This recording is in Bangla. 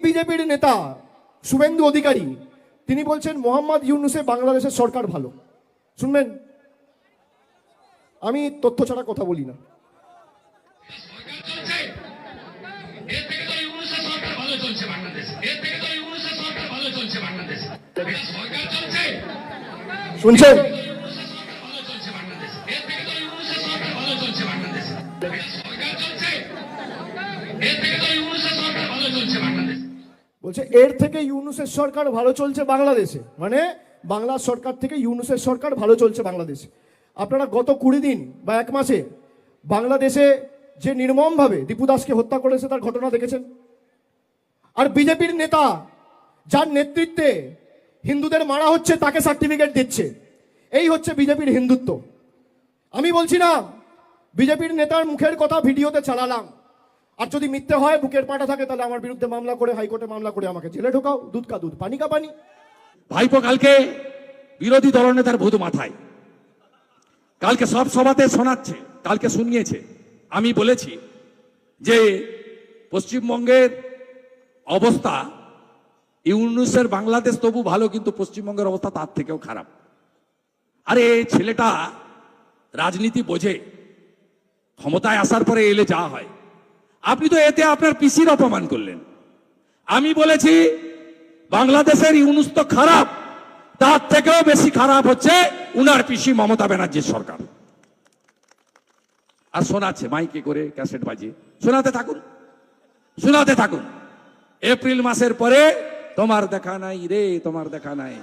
বিজেপির নেতা শুভেন্দু অধিকারী তিনি বলছেন মোহাম্মদ ইউনূসে বাংলাদেশের সরকার ভালো। শুনবেন, আমি তথ্য ছাড়া কথা বলি না। শুনছেন? বলছে এর থেকে ইউনূসের সরকার ভালো চলছে বাংলাদেশে, মানে বাংলার সরকার থেকে ইউনূসের সরকার ভালো চলছে বাংলাদেশে। আপনারা গত 20 দিন বা 1 মাসে বাংলাদেশে যে নির্মমভাবে দীপু দাসকে হত্যা করেছে তার ঘটনা দেখেছেন। আর বিজেপির নেতা যার নেতৃত্বে হিন্দুদের মারা হচ্ছে তাকে সার্টিফিকেট দিচ্ছে। এই হচ্ছে বিজেপির হিন্দুত্ব। আমি বলছি না, বিজেপির নেতার মুখের কথা ভিডিওতে চালালাম, আর যদি মিথ্যে হয় বুকের পাটা থাকে তাহলে আমার বিরুদ্ধে মামলা করে হাইকোর্টে মামলা করে আমাকে জেলে ঢোকাও। দুধ কা দুধ, পানি কা পানি। ভাইপো কালকে বিরোধী দলনেতার ভূত মাথায় কালকে সব সভাতে শোনাচ্ছে, কালকে শুনিয়েছে। আমি বলেছি যে পশ্চিমবঙ্গের অবস্থা, ইউনূসের বাংলাদেশ তবু ভালো, কিন্তু পশ্চিমবঙ্গের অবস্থা তার থেকেও খারাপ। আরে ছেলেটা রাজনীতি বোঝে, ক্ষমতায় আসার পরে এলে যা হয়। আপনি তো এতে আপনার পিসির অপমান করলেন। আমি বলেছি বাংলাদেশের ইউনূস তো খারাপ, তার থেকেও বেশি খারাপ হচ্ছে উনার পিসি মমতা ব্যানার্জির সরকার। আর শোনাচ্ছে মাইকে করে, ক্যাসেট বাজিয়ে শোনাতে থাকুন, শোনাতে থাকুন। এপ্রিল মাসের পরে তোমার দেখা নাই রে, তোমার দেখা নাই।